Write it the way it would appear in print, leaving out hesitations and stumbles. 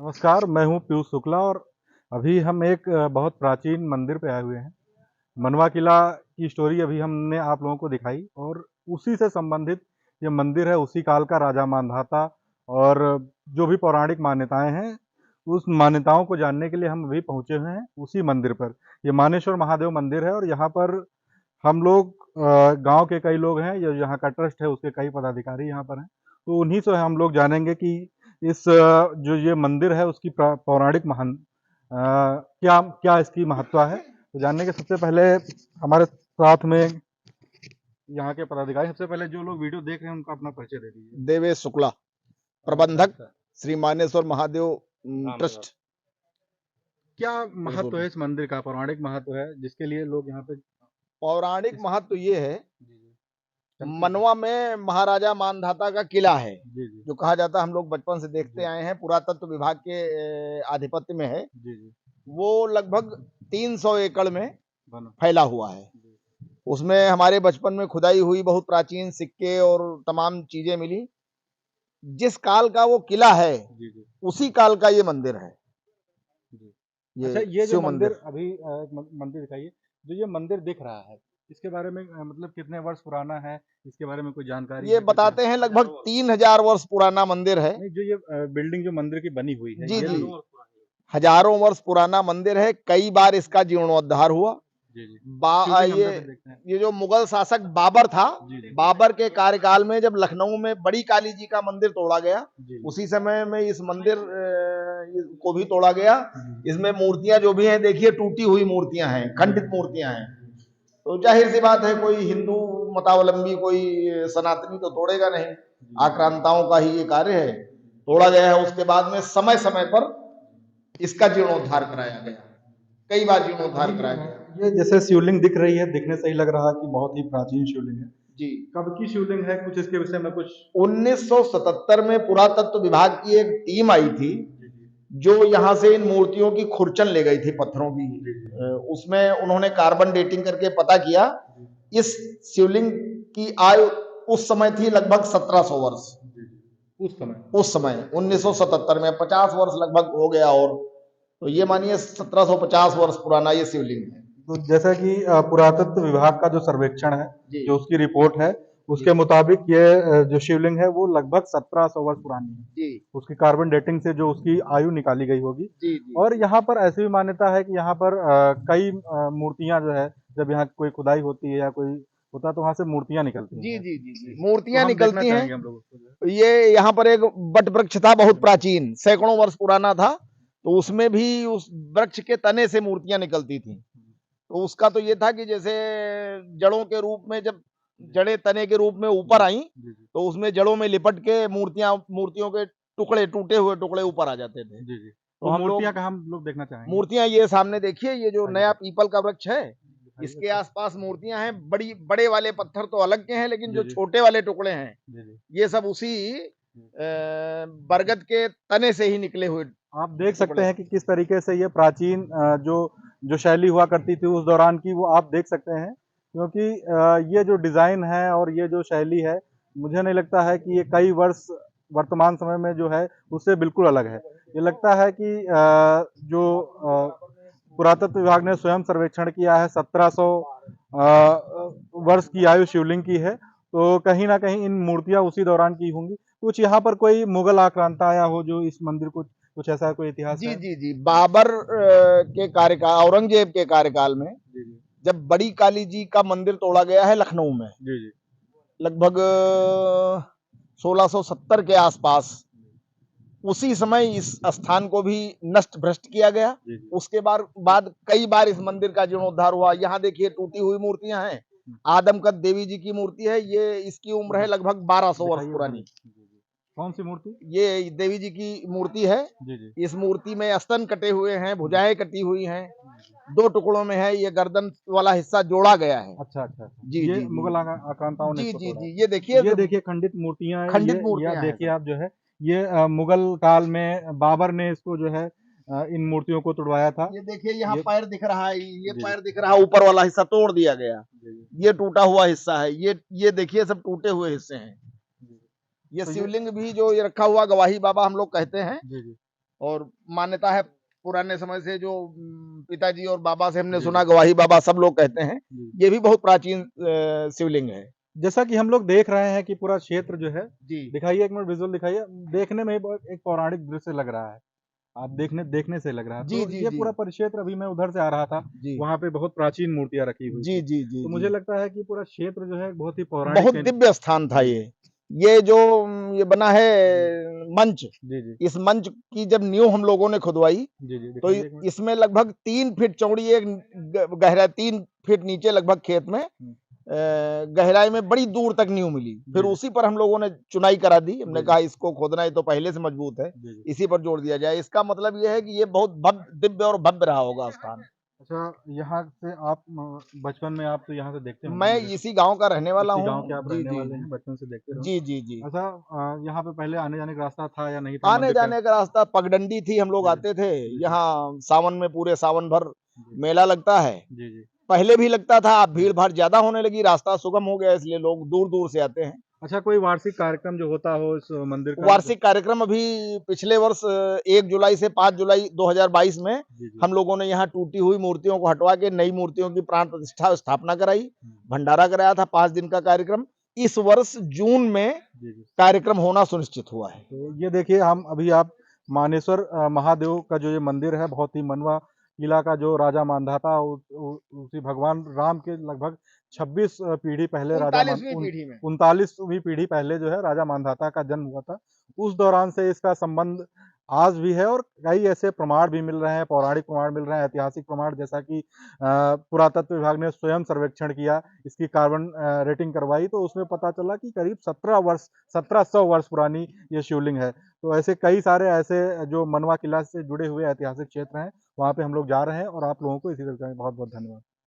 नमस्कार, मैं हूँ पीयूष शुक्ला और अभी हम एक बहुत प्राचीन मंदिर पे आए हुए हैं। मनवा किला की स्टोरी अभी हमने आप लोगों को दिखाई और उसी से संबंधित ये मंदिर है, उसी काल का राजा मांधाता और जो भी पौराणिक मान्यताएँ हैं, उस मान्यताओं को जानने के लिए हम अभी पहुँचे हुए हैं उसी मंदिर पर। ये मानेश्वर महादेव मंदिर है और यहाँ पर हम लोग गाँव के कई लोग हैं, जो यहाँ का ट्रस्ट है उसके कई पदाधिकारी यहाँ पर हैं। तो उन्हीं से हम लोग जानेंगे कि इस जो ये मंदिर है उसकी पौराणिक क्या क्या इसकी महत्ता है। तो जानने के सबसे पहले हमारे साथ में यहाँ के पदाधिकारी, सबसे पहले जो लोग वीडियो देख रहे हैं उनका अपना परिचय दे दीजिए। देवेश शुक्ला, प्रबंधक श्री मानेश्वर महादेव ट्रस्ट। क्या महत्व है इस मंदिर का, पौराणिक महत्व है जिसके लिए लोग यहाँ पे पौराणिक महत्व ये है, जी, जी। मनवा में महाराजा मानधाता का किला है, जी, जी। जो कहा जाता है, हम लोग बचपन से देखते जी। आए हैं, पुरातत्व विभाग के आधिपत्य में है। जी, जी। वो लगभग 300 एकड़ में बना फैला हुआ है। जी, उसमें हमारे बचपन में खुदाई हुई, बहुत प्राचीन सिक्के और तमाम चीजें मिली। जिस काल का वो किला है, जी, जी। उसी काल का ये मंदिर है। जी। अच्छा, ये ये जो शिव मंदिर मंदिर अभी मंदिर दिखाइए, जो ये मंदिर दिख रहा है, इसके बारे में मतलब कितने वर्ष पुराना है? इसके बारे में कोई जानकारी ये है, कुछ है? बताते हैं लगभग 3000 वर्ष पुराना मंदिर है। नहीं, जो ये बिल्डिंग जो मंदिर की बनी हुई है, जी ये जी, हज़ारों वर्ष पुरानी है। हजारों वर्ष पुराना मंदिर है। कई बार इसका जीर्णोद्धार हुआ। जी, जी। बा शिवलिंग अंदर से देखते हैं। ये जो मुगल शासक बाबर था, जी, जी। बाबर के कार्यकाल में जब लखनऊ में बड़ी काली जी का मंदिर तोड़ा गया, जी, जी। उसी समय में इस मंदिर को भी तोड़ा गया। इसमें मूर्तियां जो भी हैं, देखिए टूटी हुई मूर्तियां हैं, खंडित मूर्तियां हैं। तो जाहिर सी बात है, कोई हिंदू मतावलंबी, कोई सनातनी तो तोड़ेगा नहीं। आक्रांताओं का ही ये कार्य है। तोड़ा गया है। उसके बाद में समय समय पर इसका जीर्णोद्धार कराया गया, कई बार जीर्णोद्धार कराया गया। ये जैसे शिवलिंग दिख रही है, दिखने से ही लग रहा है कि बहुत ही प्राचीन शिवलिंग है। जी, कब की शिवलिंग है? कुछ इसके विषय में कुछ 1977 में पुरातत्व विभाग की एक टीम आई थी, जी, जी। जो यहाँ से इन मूर्तियों की खुरचन ले गई थी, पत्थरों की। जी, जी। उसमें उन्होंने कार्बन डेटिंग करके पता किया, इस शिवलिंग की आयु उस समय थी लगभग 1700 वर्ष। जी, जी। उस समय 1977 में 50 वर्ष लगभग हो गया। और तो ये मानिए 1750 वर्ष पुराना ये शिवलिंग है। तो जैसा कि पुरातत्व विभाग का जो सर्वेक्षण है, जी जो उसकी रिपोर्ट है, उसके मुताबिक ये जो शिवलिंग है वो लगभग 1700 वर्ष पुरानी है। जी उसकी कार्बन डेटिंग से जो उसकी आयु निकाली गई होगी। जी जी और यहाँ पर ऐसी भी मान्यता है कि यहाँ पर कई मूर्तियाँ जो है, जब यहाँ कोई खुदाई होती है या कोई होता है तो वहाँ से मूर्तियाँ निकलती जी हैं। जी जी जी, तो मूर्तियां हम देखना निकलती हैं। चाहेंगे हम लोग उसको जो है। ये यहाँ पर एक बट वृक्ष था, बहुत प्राचीन, सैकड़ों वर्ष पुराना था। तो उसमें भी उस वृक्ष के तने से मूर्तियां निकलती थी। तो उसका तो ये था कि जैसे जड़ों के रूप में, जब जड़ें तने के रूप में ऊपर आई, जी, जी। तो उसमें जड़ों में लिपट के मूर्तियों के टुकड़े, टूटे हुए टुकड़े ऊपर आ जाते थे। जी, जी। तो वो हम मूर्तियाँ लोग का हम लोग देखना चाहेंगे। मूर्तियां ये सामने देखिए, ये जो दिखाइए, नया पीपल का वृक्ष है, दिखाइए इसके अच्छे से। आसपास मूर्तियां हैं। बड़ी बड़े वाले पत्थर तो अलग के हैं, लेकिन जी, जो जी। छोटे वाले टुकड़े हैं, जी, जी। ये सब उसी बरगद के तने से ही निकले हुए आप देख सकते टुकड़े। हैं कि किस तरीके से ये प्राचीन जो जो शैली हुआ करती थी उस दौरान की, वो आप देख सकते हैं। क्योंकि ये जो डिज़ाइन है और ये जो शैली है, मुझे नहीं लगता है कि ये कई वर्ष वर्तमान समय में जो है उससे बिल्कुल अलग है। ये लगता है कि जो पुरातत्व विभाग ने स्वयं सर्वेक्षण किया है, 1700 वर्ष की आयु शिवलिंग की है। तो कहीं न कहीं इन मूर्तियाँ उसी दौरान की होंगी। कुछ यहाँ पर कोई मुगल आक्रांता आया हो जो इस मंदिर को, कुछ ऐसा कोई इतिहास जी है? जी जी, बाबर के कार्यकाल, औरंगजेब के कार्यकाल में, जी, जी। जब बड़ी काली जी का मंदिर तोड़ा गया है लखनऊ में, जी, जी। लगभग 1670 के आसपास, उसी समय इस स्थान को भी नष्ट भ्रष्ट किया गया। जी, जी। उसके बाद कई बार इस मंदिर का जीर्णोद्धार हुआ। यहाँ देखिए टूटी हुई मूर्तियां हैं। हुँ। आदमकद देवी जी की मूर्ति है, ये इसकी उम्र है लगभग 1200 वर्ष दिखाइए पुरानी। जी, जी। कौन-सी मूर्ति? ये देवी जी की मूर्ति है। जी, जी। इस मूर्ति में स्तन कटे हुए हैं, हुँ। भुजाएं कटी हुई हैं, दो टुकड़ों में है। ये गर्दन वाला हिस्सा जोड़ा गया है। अच्छा, अच्छा, अच्छा। जी ये जी जी मुगल आक्रांताओं ने जी इसको जी तोड़ा जी, है। ये देखिए ये देखिए खंडित मूर्तियाँ, खंडित ये मूर्तियां हैं देखिए सब। आप जो है, ये मुगल काल में बाबर ने इसको जो है इन मूर्तियों को तुड़वाया था। ये देखिए यहाँ ये पैर दिख रहा है, ये जी, जी। पैर दिख रहा है, ऊपर वाला हिस्सा तोड़ दिया गया। जी, जी। ये टूटा हुआ हिस्सा है। ये देखिए सब टूटे हुए हिस्से हैं। जी, जी। ये तो ये शिवलिंग भी जो ये रखा हुआ, गवाही बाबा हम लोग कहते हैं, जी, जी। और मान्यता है पुराने समय से जो पिताजी और बाबा से हमने जी, सुना, जी। गवाही बाबा सब लोग कहते हैं, जी। ये भी बहुत प्राचीन शिवलिंग है। जैसा कि हम लोग देख रहे हैं कि पूरा क्षेत्र जो है, जी। दिखाइए 1 मिनट विज़ुअल दिखाइए, देखने में ही बहुत एक पौराणिक दृश्य लग रहा है। आप देखने देखने से लग रहा है। जी, तो जी, ये जी। पूरा परिक्षेत्र अभी मैं उधर से आ रहा था, जी। वहाँ पे बहुत प्राचीन मूर्तियाँ रखी हुई जी, थी। जी, जी, तो जी। मुझे लगता है कि पूरा क्षेत्र जो है बहुत ही पौराणिक बहुत दिव्य स्थान था जी, ये। ये जो ये बना है मंच, जी, जी। इस मंच की जब नींव हम लोगों ने खुदवाई, जी, जी, तो दिखाइए 1 मिनट। इसमें लगभग 3 फीट चौड़ी एक गहरा 3 फीट नीचे लगभग खेत में हुँ। गहराई में बड़ी दूर तक नींव मिली। फिर जी, जी। उसी पर हम लोगों ने चुनाई करा दी। हमने जी, जी। कहा इसको खोदना, ये तो पहले से मजबूत है, जी, जी। इसी पर जोर दिया जाए। इसका मतलब ये है कि ये बहुत दिव्य और भव्य रहा होगा स्थान। अच्छा, यहाँ से आप बचपन में आप तो यहाँ से देखते होंगे मैं मुझे इसी गाँव का रहने वाला इसी हूँ। गाँव के आप जी, रहने जी, वाले जी। हैं, बचपन से देखते रहो। जी, जी, जी। अच्छा यहाँ पे पहले आने-जाने का रास्ता था या नहीं था मंदिर के? आने-जाने का रास्ता पगडंडी थी, हम लोग जी, आते थे। जी, जी। यहाँ सावन में पूरे सावन भर जी, मेला लगता है। जी, जी। पहले भी लगता था, अब जी। भीड़-भाड़ ज़्यादा होने लगी, रास्ता सुगम हो गया, इसलिए लोग दूर-दूर से आते हैं। अच्छा कोई वार्षिक कार्यक्रम जो होता हो इस मंदिर का वार्षिक कार्यक्रम अभी पिछले वर्ष 1 जुलाई से 5 जुलाई 2022 में जी, जी। हम लोगों ने यहाँ टूटी हुई मूर्तियों को हटवा के नई मूर्तियों की प्राण प्रतिष्ठा स्थापना कराई। हुँ। भंडारा कराया था 5 दिन का कार्यक्रम। इस वर्ष जून में जी, जी। कार्यक्रम होना सुनिश्चित हुआ है। तो ये देखिए हम अभी आप मानेश्वर महादेव का जो ये मंदिर है बहुत ही मनवा किला का जो राजा मानधाता उसी भगवान राम के लगभग 26 पीढ़ी पहले राजा मान 39वीं पीढ़ी में। 39वीं पीढ़ी पहले जो है राजा मानधाता का जन्म हुआ था। उस दौरान से इसका संबंध आज भी है और कई ऐसे प्रमाण भी मिल रहे हैं, पौराणिक प्रमाण मिल रहे हैं, ऐतिहासिक प्रमाण जैसा कि पुरातत्व विभाग ने स्वयं सर्वेक्षण किया, इसकी कार्बन रेटिंग करवाई तो उसमें पता चला कि करीब 1700 वर्ष पुरानी ये शिवलिंग है। तो ऐसे कई सारे ऐसे जो मनवा किला से जुड़े हुए ऐतिहासिक क्षेत्र हैं, वहाँ पे हम लोग जा रहे हैं और आप लोगों को इसी तरह का बहुत-बहुत धन्यवाद।